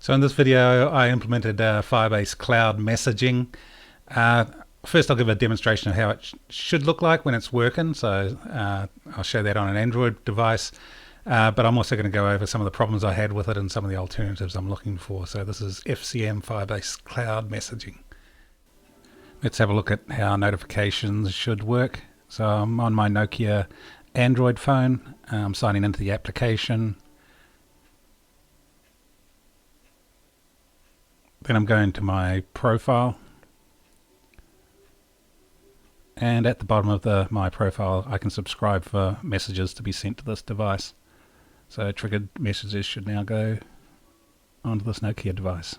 So in this video I implemented Firebase Cloud Messaging. First I'll give a demonstration of how it should look like when it's working, so I'll show that on an Android device, but I'm also going to go over some of the problems I had with it and some of the alternatives I'm looking for. So this is FCM Firebase Cloud Messaging. Let's have a look at how notifications should work. So I'm on my Nokia Android phone, I'm signing into the application. Then I'm going to my profile, and at the bottom of my profile I can subscribe for messages to be sent to this device. So triggered messages should now go onto this Nokia device.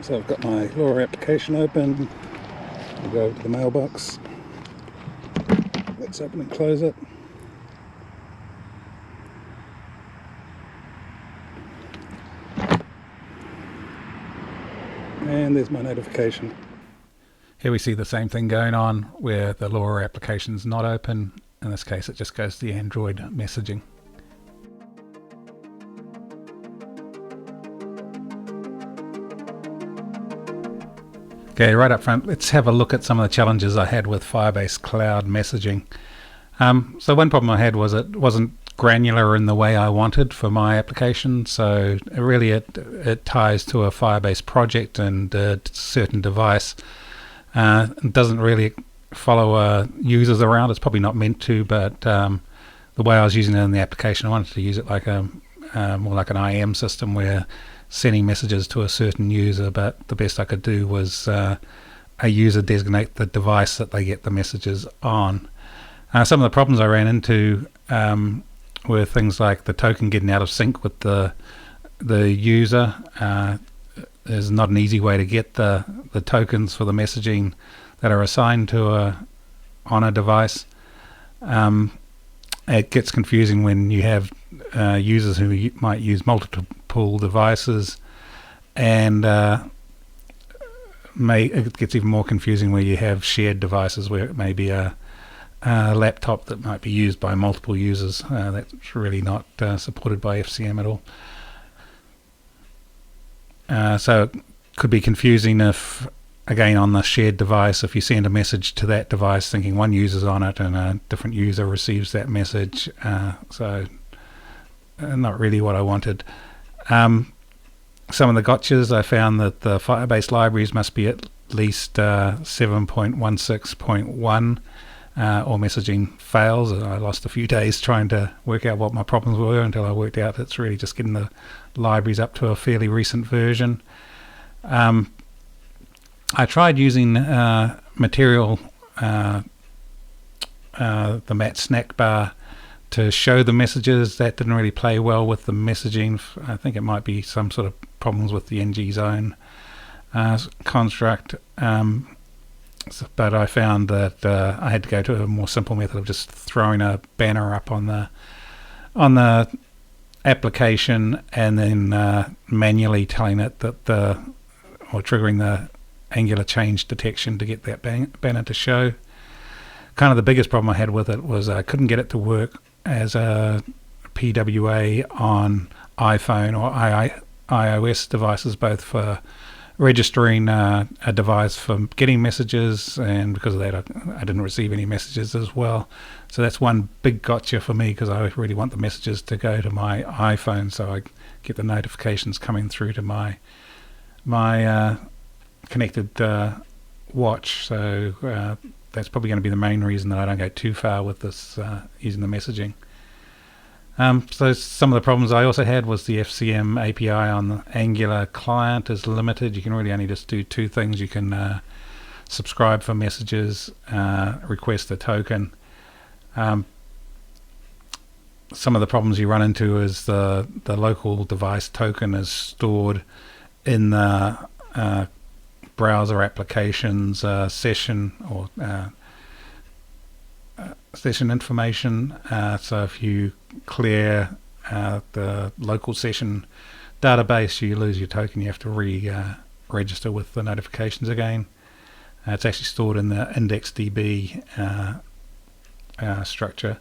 So I've got my LupinCorp application open. I'll go over to the mailbox. Let's open and close it. And there's my notification. Here we see the same thing going on where the LupinCorp application is not open. In this case it just goes to the Android messaging. Okay, right up front, let's have a look at some of the challenges I had with Firebase Cloud Messaging. So one problem I had was it wasn't granular in the way I wanted for my application, so really it ties to a Firebase project and a certain device. It doesn't really follow users around. It's probably not meant to, but the way I was using it in the application, I wanted to use it like more like an IM system where sending messages to a certain user, but the best I could do was a user designate the device that they get the messages on. Some of the problems I ran into were things like the token getting out of sync with the user. There's not an easy way to get the tokens for the messaging that are assigned to on a device. It gets confusing when you have users who might use multiple devices, and it gets even more confusing where you have shared devices where it may be a laptop that might be used by multiple users. That's really not supported by FCM at all. So it could be confusing if, again, on the shared device, if you send a message to that device thinking one user's on it and a different user receives that message. So not really what I wanted. Some of the gotchas, I found that the Firebase libraries must be at least 7.16.1 or messaging fails. I lost a few days trying to work out what my problems were until I worked out it's really just getting the libraries up to a fairly recent version. I tried using Material, the Mat snack bar, to show the messages. That didn't really play well with the messaging. I think it might be some sort of problems with the ng zone construct. But I found that I had to go to a more simple method of just throwing a banner up on the application and then manually telling it that or triggering the Angular change detection to get that banner to show. Kind of the biggest problem I had with it was I couldn't get it to work as a PWA on iPhone or iOS devices, both for registering a device for getting messages, and because of that I didn't receive any messages as well. So that's one big gotcha for me, because I really want the messages to go to my iPhone so I get the notifications coming through to my connected watch. So that's probably going to be the main reason that I don't go too far with this using the messaging. So some of the problems I also had was the FCM API on the Angular client is limited. You can really only just do two things. You can subscribe for messages, request a token. Some of the problems you run into is the local device token is stored in the browser applications session or session information. So if you clear the local session database, you lose your token. You have to register with the notifications again. It's actually stored in the IndexedDB structure.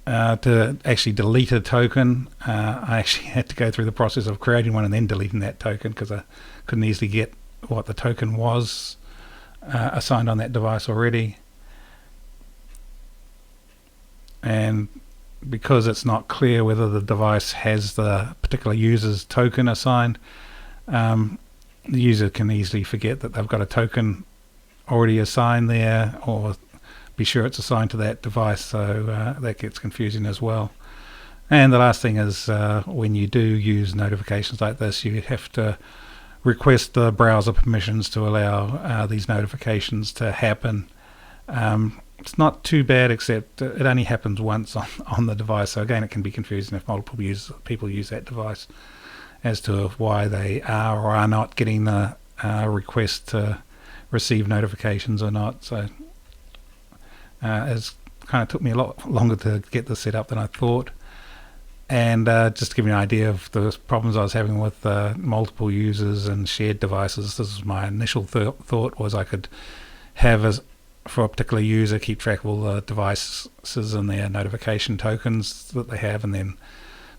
to actually delete a token, I actually had to go through the process of creating one and then deleting that token, because I couldn't easily get what the token was assigned on that device already. And because it's not clear whether the device has the particular user's token assigned, the user can easily forget that they've got a token already assigned there, or be sure it's assigned to that device, so that gets confusing as well. And the last thing is, when you do use notifications like this, you have to request the browser permissions to allow these notifications to happen. It's not too bad, except it only happens once on the device, so again it can be confusing if multiple people use that device as to why they are or are not getting the request to receive notifications or not. So it kind of took me a lot longer to get this set up than I thought. And just to give you an idea of the problems I was having with multiple users and shared devices, this is my initial thought was I could have, for a particular user, keep track of all the devices and their notification tokens that they have, and then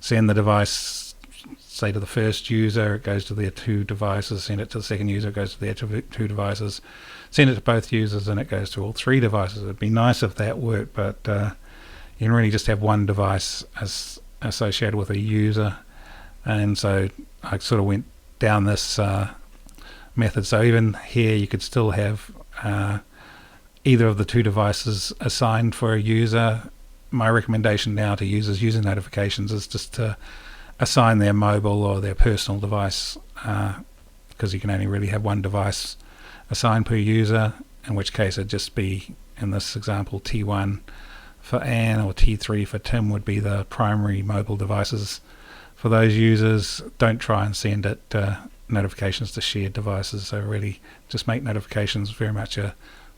send the device, say, to the first user, it goes to their 2 devices, send it to the second user, it goes to their 2 devices, send it to both users, and it goes to all 3 devices. It'd be nice if that worked, but you can really just have one device associated with a user. And so I sort of went down this method. So even here you could still have either of the 2 devices assigned for a user. My recommendation now to users using notifications is just to assign their mobile or their personal device, because you can only really have one device assigned per user, in which case it'd just be, in this example, T1 for Anne or T3 for Tim would be the primary mobile devices for those users. Don't try and send it notifications to shared devices, so really just make notifications very much a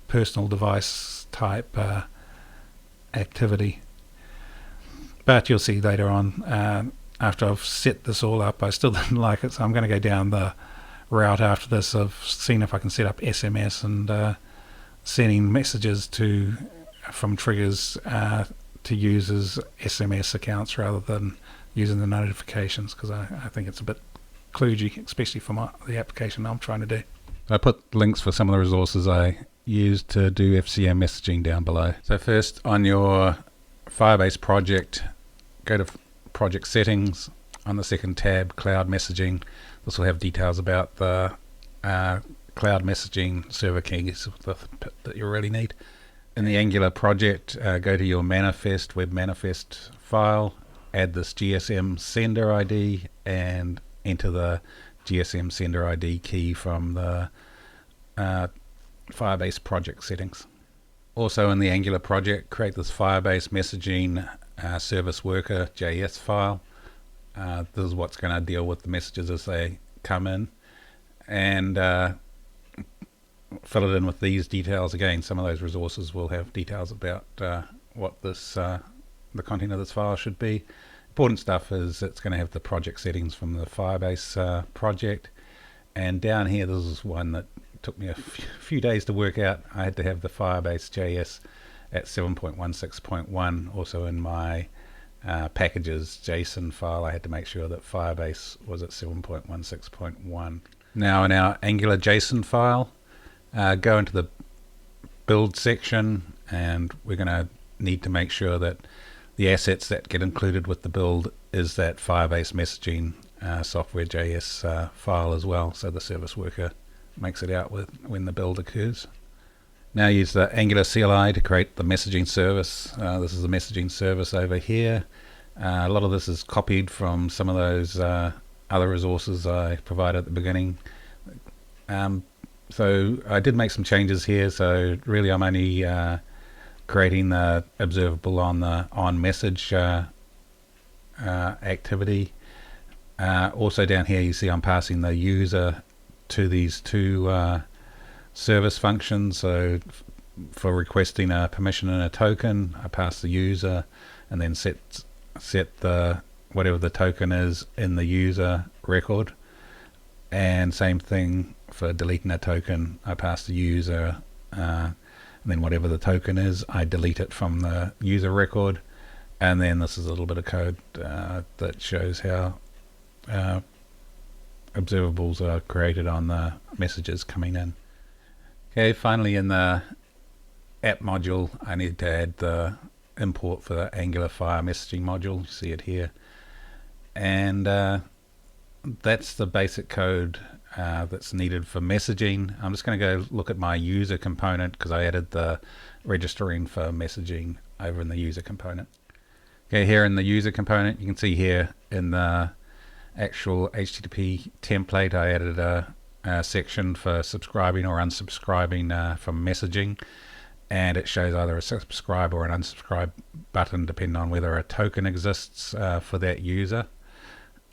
personal device type activity. But you'll see later on, after I've set this all up, I still didn't like it, so I'm going to go down the route after this of seeing if I can set up SMS and sending messages from triggers to users' SMS accounts rather than using the notifications, because I think it's a bit kludgy, especially for the application I'm trying to do. I put links for some of the resources I used to do FCM messaging down below. So first, on your Firebase project, go to project settings. On the second tab, cloud messaging. This will have details about the cloud messaging server keys that you really need. In the Angular project, go to your manifest, web manifest file, add this GSM sender ID and enter the GSM sender ID key from the Firebase project settings. Also in the Angular project, create this Firebase messaging service worker.js file. This is what's going to deal with the messages as they come in, and fill it in with these details. Again, some of those resources will have details about what this the content of this file should be. Important stuff is it's going to have the project settings from the Firebase project, and down here this is one that took me a few days to work out. I had to have the Firebase.js at 7.16.1. Also in my package.js file, I had to make sure that Firebase was at 7.16.1. Now in our Angular.json file, go into the build section, and we're going to need to make sure that the assets that get included with the build is that Firebase messaging software.js file as well, so the service worker makes it out when the build occurs. Now use the Angular CLI to create the messaging service. This is the messaging service over here. A lot of this is copied from some of those other resources I provided at the beginning. So I did make some changes here, so really I'm only creating the observable on the onMessage activity. Also down here you see I'm passing the user to these 2 service functions. So for requesting a permission and a token, I pass the user and then set the whatever the token is in the user record, and same thing for deleting a token. I pass the user and then whatever the token is, I delete it from the user record, And then this is a little bit of code that shows how observables are created on the messages coming in. Okay, finally in the app module, I need to add the import for the AngularFireMessagingModule. You see it here. And that's the basic code that's needed for messaging. I'm just going to go look at my user component because I added the registering for messaging over in the user component. Okay, here in the user component, you can see here in the actual HTTP template, I added a section for subscribing or unsubscribing from messaging, and it shows either a subscribe or an unsubscribe button depending on whether a token exists for that user.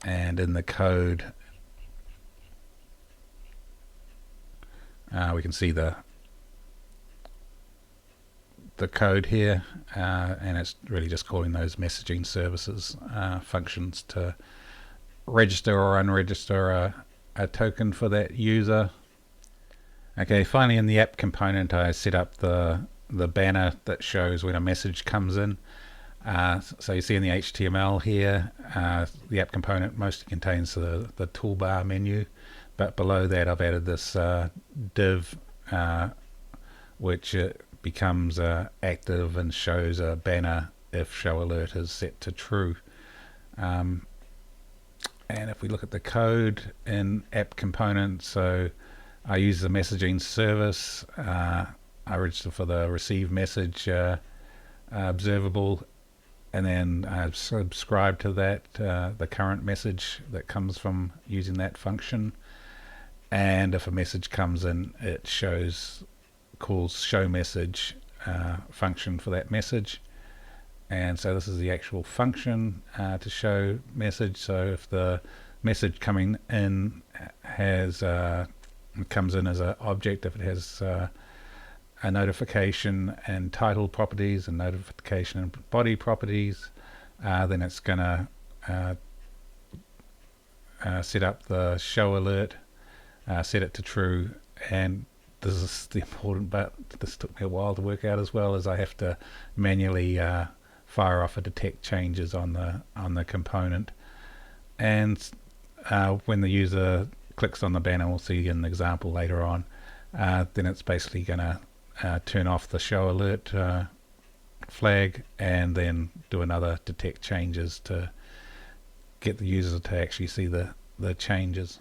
And in the code, we can see the code here, and it's really just calling those messaging services functions to register or unregister a token for that user. Okay, finally in the app component, I set up the banner that shows when a message comes in. So you see in the HTML here, the app component mostly contains the toolbar menu, but below that I've added this div which becomes active and shows a banner if show alert is set to true. And if we look at the code in app component, so I use the messaging service, I register for the receive message observable, and then I subscribe to that, the current message that comes from using that function. And if a message comes in, it calls show message function for that message. And so this is the actual function to show message. So if the message coming in comes in as an object, if it has a notification and title properties and notification and body properties, then it's going to set up the show alert, set it to true, and this is the important part. This took me a while to work out as well, as I have to manually fire off a detect changes on the component. And when the user clicks on the banner, we'll see an example later on, then it's basically going to turn off the show alert flag and then do another detect changes to get the user to actually see the changes.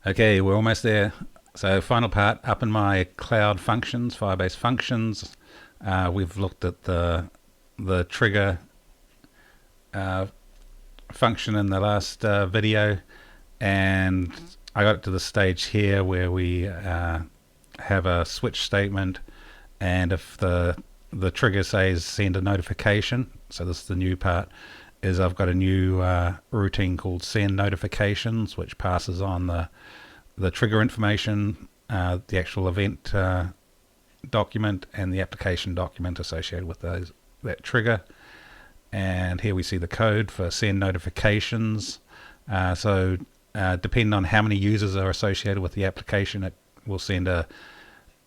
Okay, we're almost there. So final part, up in my cloud functions, Firebase functions, we've looked at the trigger function in the last video, and I got to the stage here where we have a switch statement, and if the trigger says send a notification, so this is the new part, is I've got a new routine called send notifications, which passes on the trigger information, the actual event document, and the application document associated with that trigger. And here we see the code for send notifications. So depending on how many users are associated with the application, it will send a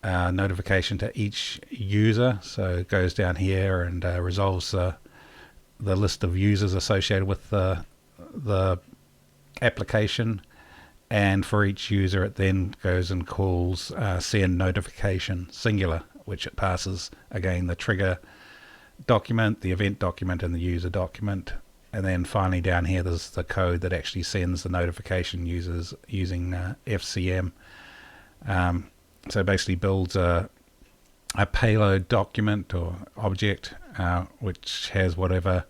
notification to each user. So it goes down here and resolves the list of users associated with the application. And for each user, it then goes and calls send notification singular, which it passes again the trigger document, the event document, and the user document. And then finally down here, there's the code that actually sends the notification users using FCM. So basically builds a payload document or object which has whatever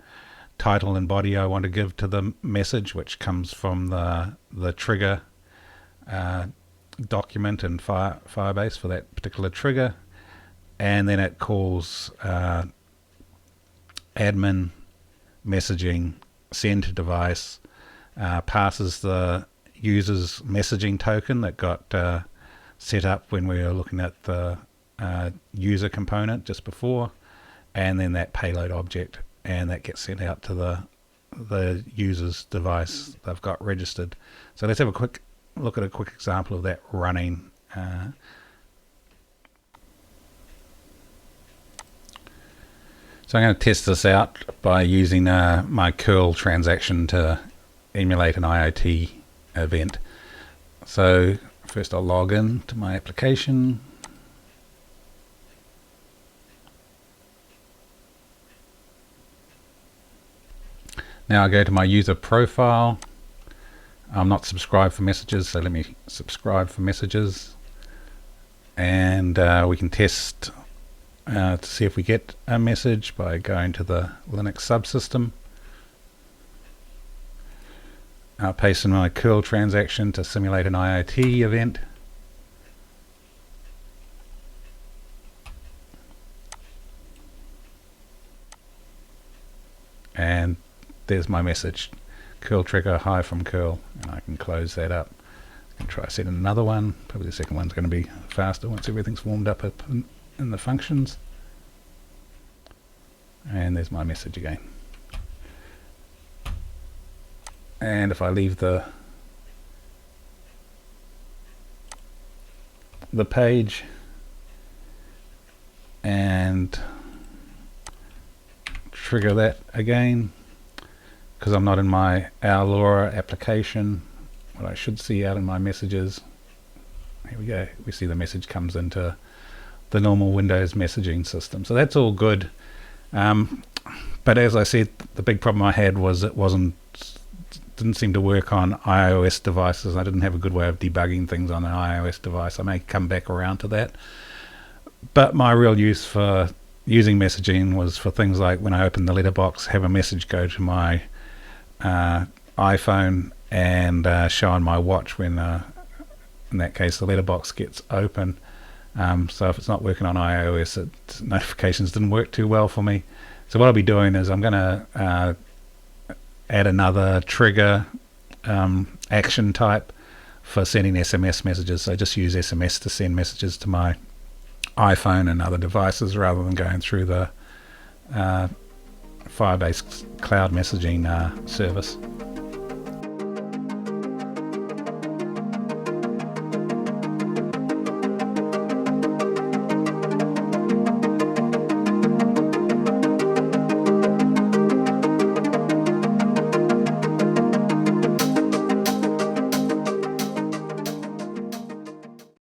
title and body I want to give to the message, which comes from the trigger document in Firebase for that particular trigger. And then it calls admin messaging send to device, passes the user's messaging token that got set up when we were looking at the user component just before, and then that payload object, and that gets sent out to the user's device they've got registered. So let's have a quick look at a quick example of that running. So I'm going to test this out by using my curl transaction to emulate an IoT event. So first I'll log in to my application. Now I go to my user profile. I'm not subscribed for messages, so let me subscribe for messages. And we can test to see if we get a message by going to the Linux subsystem. I'll paste in my curl transaction to simulate an IoT event. And there's my message. Curl trigger, hi from curl, and I can close that up. I can try setting another one. Probably the second one's going to be faster once everything's warmed up in the functions. And there's my message again. And if I leave the page and trigger that again, because I'm not in my ourLora application, what I should see out in my messages, here we go, we see the message comes into the normal Windows messaging system. So that's all good. But as I said, the big problem I had was it didn't seem to work on iOS devices. I didn't have a good way of debugging things on an iOS device. I may come back around to that. But my real use for using messaging was for things like when I open the letterbox, have a message go to my iPhone and show on my watch when, in that case, the letterbox gets open. So if it's not working on iOS, notifications didn't work too well for me. So what I'll be doing is I'm going to add another trigger action type for sending SMS messages. So just use SMS to send messages to my iPhone and other devices rather than going through the Firebase Cloud Messaging service.